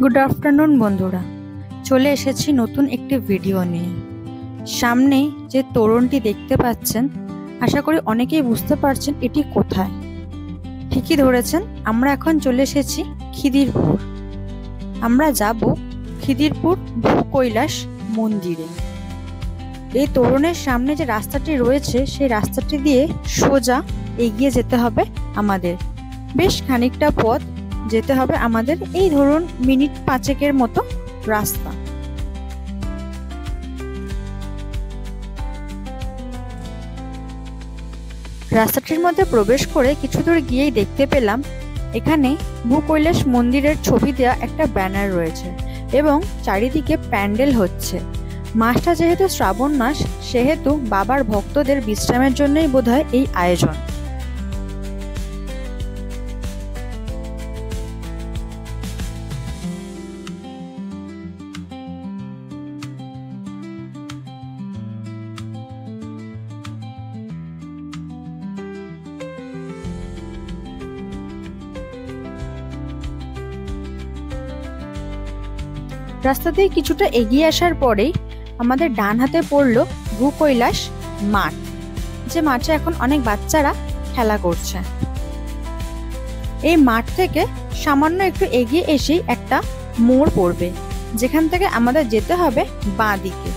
Good afternoon বন্ধুরা, চলে এসেছি নতুন একটি ভিডিও নিয়ে। সামনে যে তোরণটি দেখতে পাচ্ছেন, আশা করি অনেকেই বুঝতে পারছেন এটি কোথায়। ঠিকই ধরেছেন, আমরা এখন চলে এসেছি খিদিরপুর। আমরা যাব খিদিরপুর ভূকৈলাস মন্দিরে। এই তোরণের সামনে যে রাস্তাটি রয়েছে, সেই রাস্তাটি দিয়ে সোজা এগিয়ে যেতে হবে আমাদের। বেশ খানিকটা পথ যেতে হবে আমাদের, এই ধরুন মিনিট 5 মতো রাস্তা। রাস্তাটির মধ্যে প্রবেশ করে কিছু দূর গিয়েই দেখতে পেলাম এখানে ভূকৈলাস মন্দিরের ছবি দেওয়া একটা ব্যানার রয়েছে এবং চারিদিকে প্যান্ডেল হচ্ছে। মাসটা যেহেতু শ্রাবণ মাস, সেহেতু বাবার ভক্তদের বিশ্রামের জন্যই বোধহয় এই আয়োজন। রাস্তা দিয়ে কিছুটা এগিয়ে আসার পরেই আমাদের ডান হাতে পড়লো ভূকৈলাস মাঠ, যে মাঠে এখন অনেক বাচ্চারা খেলা করছে। এই মাঠ থেকে সামান্য একটু এগিয়ে এসেই একটা মোড় পড়বে, যেখান থেকে আমাদের যেতে হবে বাঁ দিকে।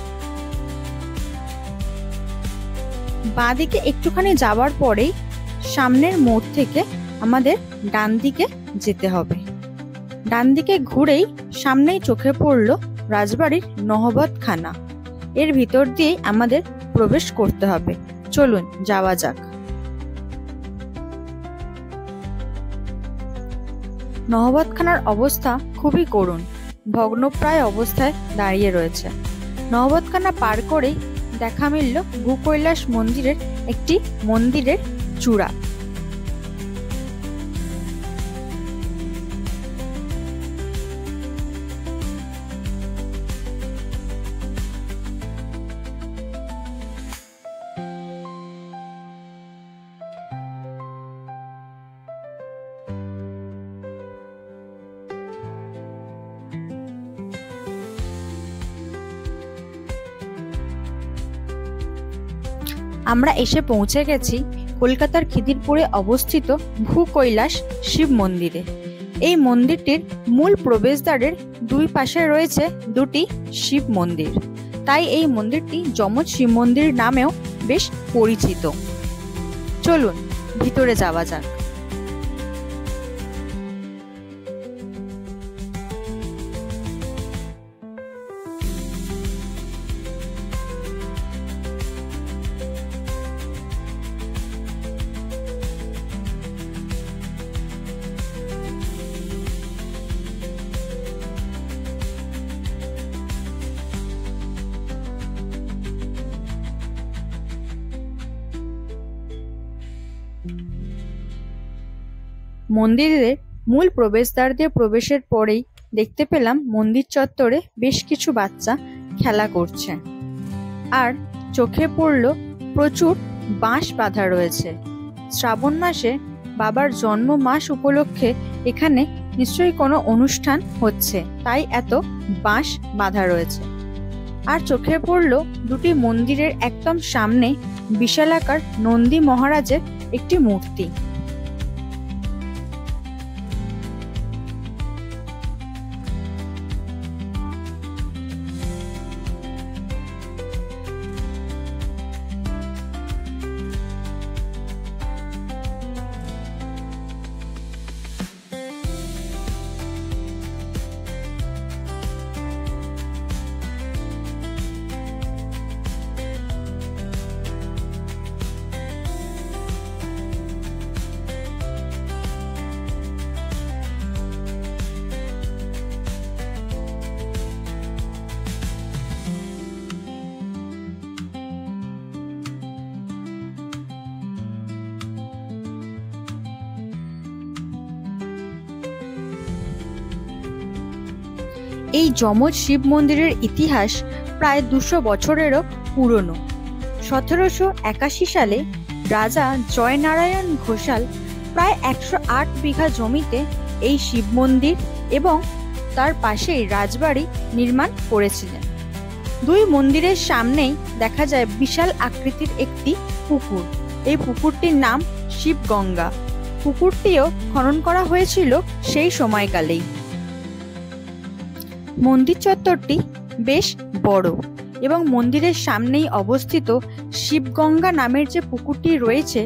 বাঁ দিকে একটুখানি যাওয়ার পরেই সামনের মোড় থেকে আমাদের ডান দিকে যেতে হবে। ডান দিকে ঘুরেই সামনেই চোখে পড়লো রাজবাড়ির নহবতখানা। এর ভিতর দিয়েই আমাদের প্রবেশ করতে হবে। চলুন যাওয়া যাক। নহবতখানার অবস্থা খুবই করুণ, ভগ্নপ্রায় অবস্থায় দাঁড়িয়ে রয়েছে। নহবতখানা পার করেই দেখা মিলল ভূকৈলাস মন্দিরের একটি মন্দিরের চূড়া। আমরা এসে পৌঁছে গেছি কলকাতার খিদিরপুরে অবস্থিত ভূকৈলাস শিব মন্দিরে। এই মন্দিরটির মূল প্রবেশদ্বারের দুই পাশে রয়েছে দুটি শিব মন্দির, তাই এই মন্দিরটি যমজ শিব মন্দির নামেও বেশ পরিচিত। চলুন ভিতরে যাওয়া যাক। মন্দিরের মূল প্রবেশদ্বার দিয়ে প্রবেশের পরেই দেখতে পেলাম মন্দির চত্বরে বেশ কিছু বাচ্চা খেলা করছে, আর চোখে পড়ল প্রচুর বাঁশ বাঁধা রয়েছে। শ্রাবণ মাসে বাবার জন্ম মাস উপলক্ষে এখানে নিশ্চয়ই কোনো অনুষ্ঠান হচ্ছে, তাই এত বাঁশ বাঁধা রয়েছে। আর চোখে পড়ল দুটি মন্দিরের একদম সামনে বিশালাকার নন্দী মহারাজের একটি মূর্তি। এই যমজ শিব মন্দিরের ইতিহাস প্রায় 200 বছরেরও পুরনো। 1781 সালে রাজা জয়নারায়ণ ঘোষাল প্রায় 108 বিঘা জমিতে এই শিব মন্দির এবং তার পাশেই রাজবাড়ি নির্মাণ করেছিলেন। দুই মন্দিরের সামনেই দেখা যায় বিশাল আকৃতির একটি পুকুর। এই পুকুরটির নাম শিবগঙ্গা। পুকুরটিও খনন করা হয়েছিল সেই সময়কালেই। মন্দির চত্বরটি বেশ বড় এবং মন্দিরের সামনেই অবস্থিত শিবগঙ্গা নামের যে পুকুরটি রয়েছে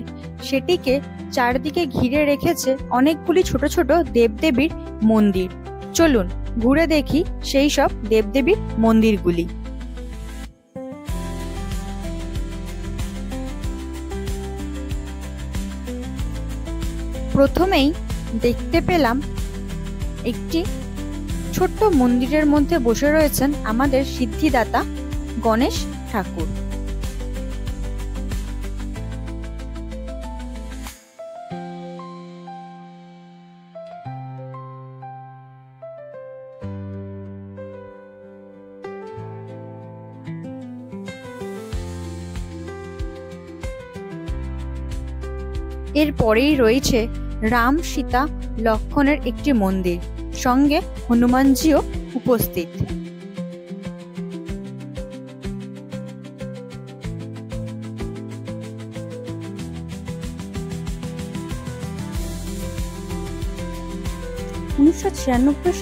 সেটিকে চারদিকে ঘিরে রেখেছে অনেকগুলি ছোট ছোট দেবদেবীর মন্দির। চলুন ঘুরে দেখি সেই সব দেবদেবীর মন্দিরগুলি। প্রথমেই দেখতে পেলাম একটি ছোট্ট মন্দিরের মধ্যে বসে রয়েছেন আমাদের সিদ্ধিদাতা গণেশ ঠাকুর। এরপরেই রয়েছে রাম, সীতা, লক্ষ্মণের একটি মন্দির, সঙ্গে হনুমানজিও উপস্থিত।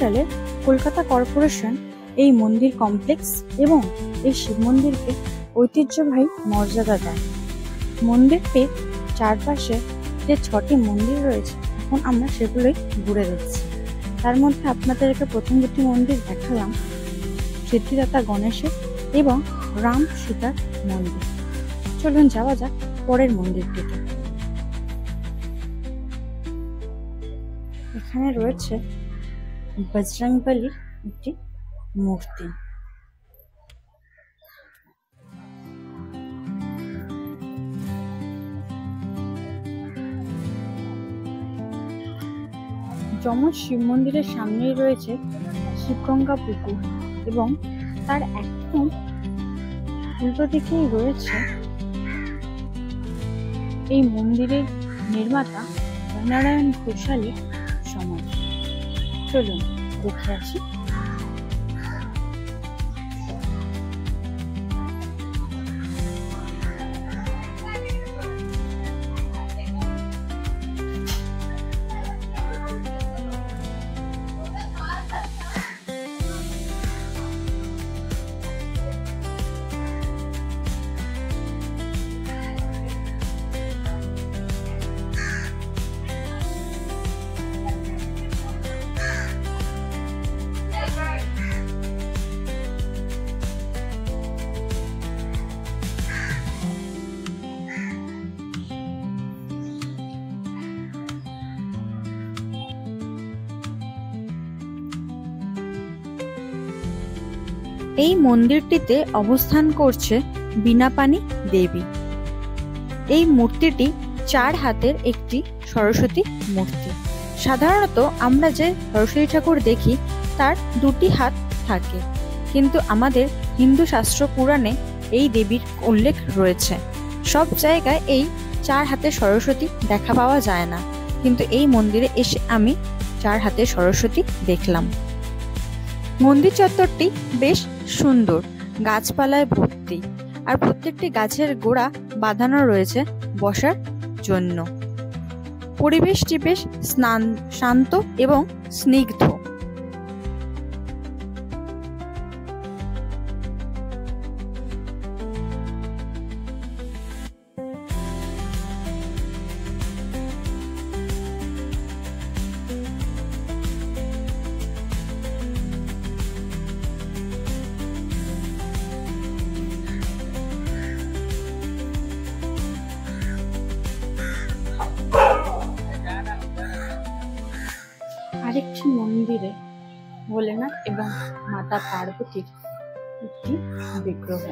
সালে কলকাতা কর্পোরেশন এই মন্দির কমপ্লেক্স এবং এই শিব মন্দিরকে ঐতিহ্যবাহী মর্যাদা দেয়। মন্দিরটির চারপাশে যে 6টি মন্দির রয়েছে এখন আমরা সেগুলোই ঘুরে দেখছি। তার মধ্যে আপনাদেরকে প্রথম দুটি মন্দির দেখালাম, সিদ্ধিদাতা গণেশের এবং রাম সীতার মন্দির। চলুন যাওয়া যাক পরের মন্দিরটিতে। এখানে রয়েছে বজরংবলীর একটি মূর্তি। যমজ শিব মন্দিরের সামনেই রয়েছে শিবগঙ্গা পুকুর এবং তার একদম উল্টো দিকেই রয়েছে এই মন্দিরের নির্মাতা নারায়ণ ঘোষালের সমাধি। চলুন দেখে আসি। এই মন্দিরটিতে অবস্থান করছে বীণাপাণি দেবী। এই মূর্তিটি 4 হাতের একটি সরস্বতী মূর্তি। সাধারণত আমরা যে সরস্বতী ঠাকুর দেখি তার 2টি হাত থাকে, কিন্তু আমাদের হিন্দু শাস্ত্র পুরাণে এই দেবীর উল্লেখ রয়েছে। সব জায়গায় এই 4 হাতের সরস্বতী দেখা পাওয়া যায় না, কিন্তু এই মন্দিরে এসে আমি 4 হাতের সরস্বতী দেখলাম। মন্দির চত্বরটি বেশ সুন্দর, গাছপালায় ভর্তি, আর প্রত্যেকটি গাছের গোড়া বাঁধানো রয়েছে বসার জন্য। পরিবেশটি বেশ শান্ত এবং স্নিগ্ধ। আরেকটি মন্দিরে ভোলেনাথ এবং মাতা পার্বতীর একটি বিগ্রহ।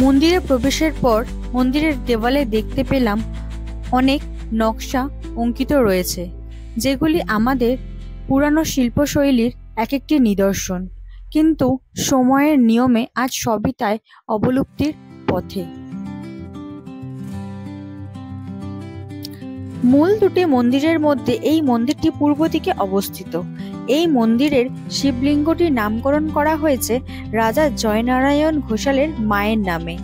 মন্দিরে প্রবেশের পর মন্দিরের দেওয়ালে দেখতে পেলাম অনেক নকশা অঙ্কিত রয়েছে, যেগুলি আমাদের পুরানো শিল্পশৈলীর এক একটি নিদর্শন, কিন্তু সময়ের নিয়মে আজ সবই তাই অবলুপ্তির পথে। মূল দুটি মন্দিরের মধ্যে এই মন্দিরটি পূর্ব দিকে অবস্থিত। এই মন্দিরের শিবলিঙ্গটির নামকরণ করা হয়েছে রাজা জয়নারায়ণ ঘোষালের মায়ের নামে।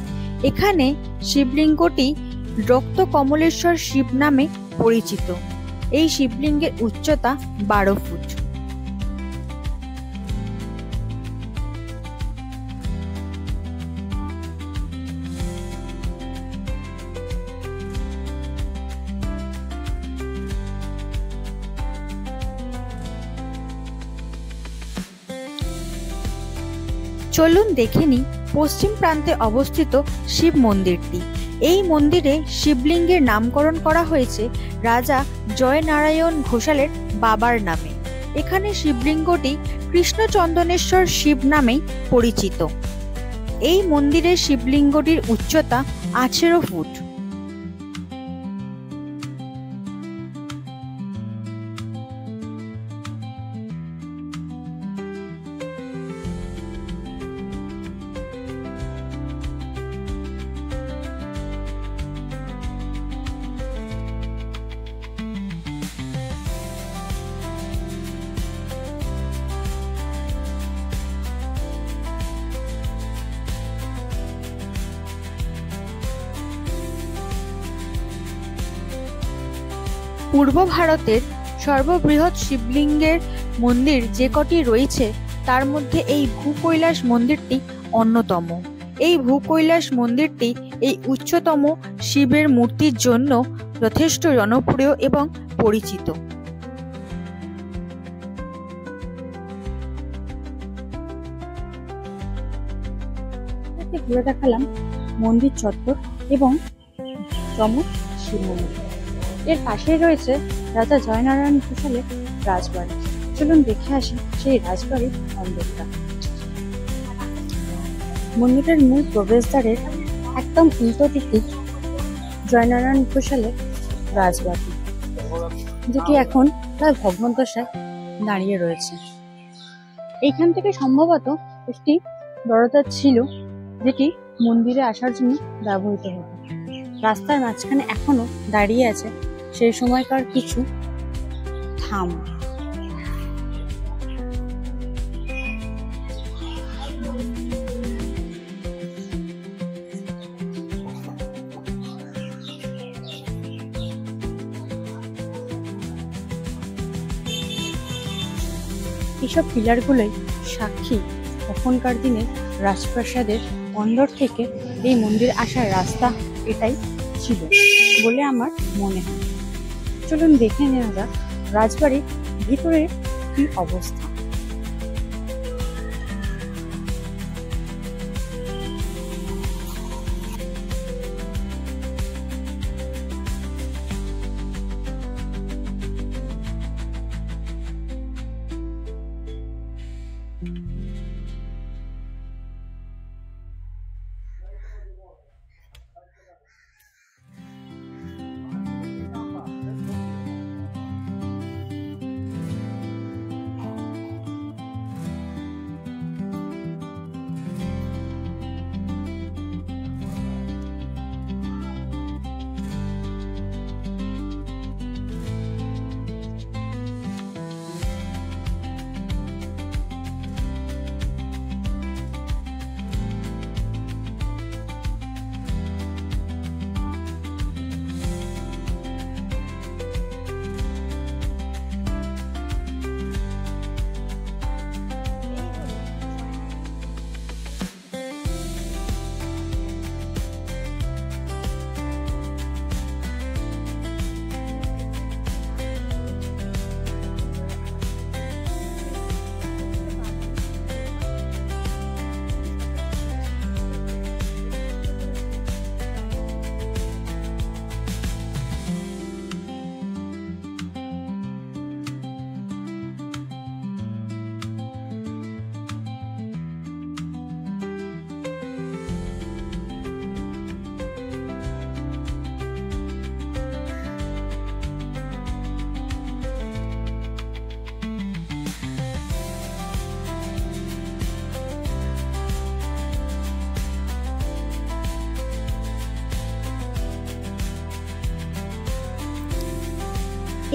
এখানে শিবলিঙ্গটি রক্ত কমলেশ্বর শিব নামে পরিচিত। এই শিবলিঙ্গের উচ্চতা 12 ফুট। চলুন দেখে নিই পশ্চিম প্রান্তে অবস্থিত শিব মন্দিরটি। এই মন্দিরে শিবলিঙ্গের নামকরণ করা হয়েছে রাজা জয়নারায়ণ ঘোষালের বাবার নামে। এখানে শিবলিঙ্গটি কৃষ্ণচন্দনেশ্বর শিব নামেই পরিচিত। এই মন্দিরের শিবলিঙ্গটির উচ্চতা 18 ফুট। পূর্ব ভারতের সর্ববৃহৎ শিবলিঙ্গের মন্দির যে কটি রয়েছে তার মধ্যে এই ভূকৈলাস মন্দিরটি অন্যতম। এই ভূকৈলাস মন্দিরটি এই উচ্চতম শিবের মূর্তির জন্য যথেষ্ট জনপ্রিয় এবং পরিচিত। ঘুরে দেখালাম মন্দির চত্বর এবং চমক শিব মন্দির। এর পাশেই রয়েছে রাজা জয়নারায়ণ ঘোষালের রাজবাড়ি। চলুন দেখে আসি সেই রাজবাড়ির অন্দরটা। মন্দিরের মূল প্রবেশদ্বারের একদম উল্টো দিকে জয়নারায়ণ ঘোষালের রাজবাড়ি, যেটি এখন প্রায় ভগ্নদশায় দাঁড়িয়ে রয়েছে। এইখান থেকে সম্ভবত একটি দরজা ছিল, যেটি মন্দিরে আসার জন্য ব্যবহৃত হতো। রাস্তার মাঝখানে এখনো দাঁড়িয়ে আছে সেই সময়কার কিছু থাম। এসব পিলারগুলোই সাক্ষী তখনকার দিনের রাজপ্রাসাদের অন্দর থেকে এই মন্দির আসার রাস্তা এটাই ছিল বলে আমার মনে হয়। চলুন দেখে নেওয়া যাক রাজবাড়ির ভিতরের কি অবস্থা।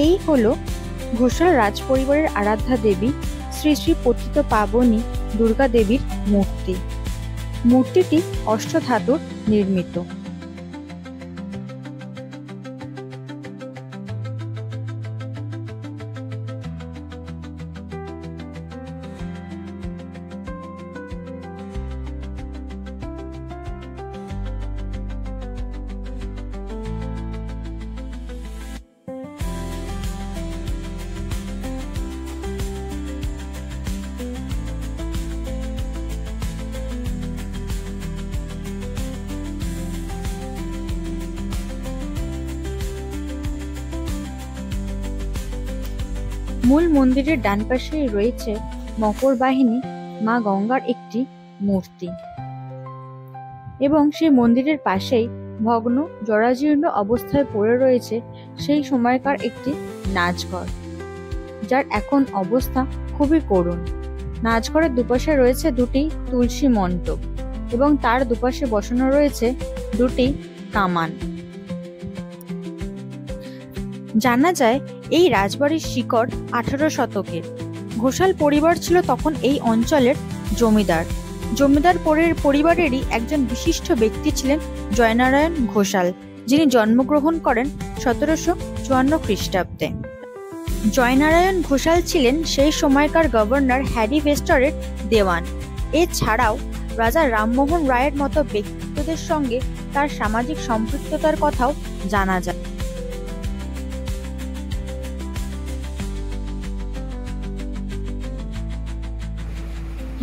এই হলো ঘোষাল রাজ পরিবারের আরাধ্যা দেবী শ্রী শ্রী পতিত পাবনী দুর্গা দেবীর মূর্তি। মূর্তিটি অষ্টধাতুর নির্মিত। মূল মন্দিরের ডান পাশেই রয়েছে মকর বাহিনী মা গঙ্গার একটি মূর্তি এবং সেই মন্দিরের পাশেই ভগ্ন জরাজীর্ণ অবস্থায় পড়ে রয়েছে সেই সময়কার একটি নাচঘর, যার এখন অবস্থা খুবই করুণ। নাচঘরের দুপাশে রয়েছে দুটি তুলসী মণ্ডপ এবং তার দুপাশে বসানো রয়েছে দুটি কামান। জানা যায় এই রাজবাড়ির শিকড় 18 শতকের। ঘোষাল পরিবার ছিল তখন এই অঞ্চলের জমিদার। জমিদার পরিবারেরই একজন বিশিষ্ট ব্যক্তি ছিলেন জয়নারায়ণ ঘোষাল, যিনি জন্মগ্রহণ করেন 1754 খ্রিস্টাব্দে। জয়নারায়ণ ঘোষাল ছিলেন সেই সময়কার গভর্নর হ্যারি ভেস্টারের দেওয়ান। এছাড়াও রাজা রামমোহন রায়ের মতো ব্যক্তিত্বদের সঙ্গে তার সামাজিক সম্পৃক্ততার কথাও জানা যায়।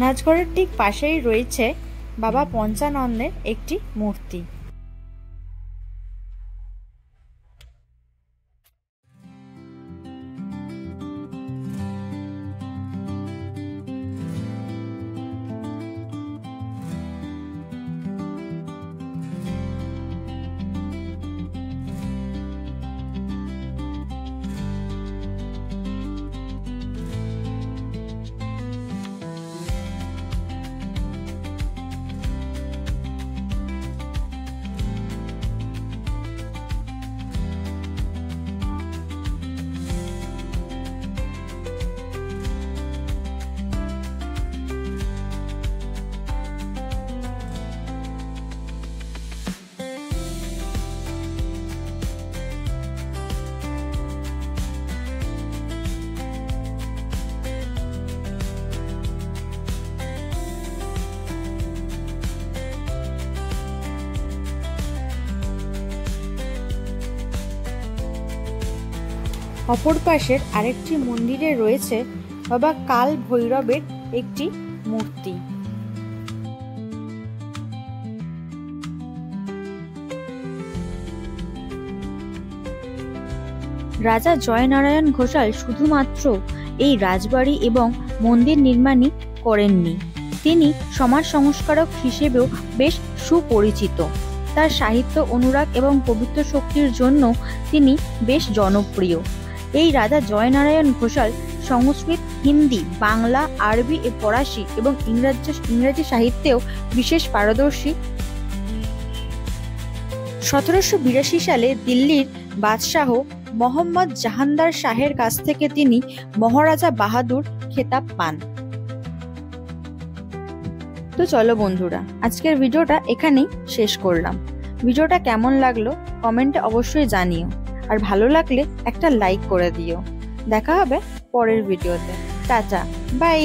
নাচঘরের ঠিক পাশেই রয়েছে বাবা পঞ্চানন্দের একটি মূর্তি। অপর পাশের আরেকটি মন্দিরে রয়েছে বাবা কাল ভৈরবের একটি মূর্তি। রাজা জয়নারায়ণ ঘোষাল শুধুমাত্র এই রাজবাড়ি এবং মন্দির নির্মাণই করেননি, তিনি সমাজ সংস্কারক হিসেবেও বেশ সুপরিচিত। তার সাহিত্য অনুরাগ এবং পবিত্র শক্তির জন্য তিনি বেশ জনপ্রিয়। এই রাজা জয়নারায়ণ ঘোষাল সংস্কৃত, হিন্দি, বাংলা, আরবি, ফরাসি এবং ইংরাজি সাহিত্যেও বিশেষ পারদর্শী। 1782 সালে দিল্লির বাদশাহ মোহাম্মদ জাহানদার শাহের কাছ থেকে তিনি মহারাজা বাহাদুর খেতাব পান। তো চলো বন্ধুরা, আজকের ভিডিওটা এখানেই শেষ করলাম। ভিডিওটা কেমন লাগলো কমেন্টে অবশ্যই জানিও, আর ভালো লাগলে একটা লাইক করে দিও। দেখা হবে পরের ভিডিওতে। Tata, by.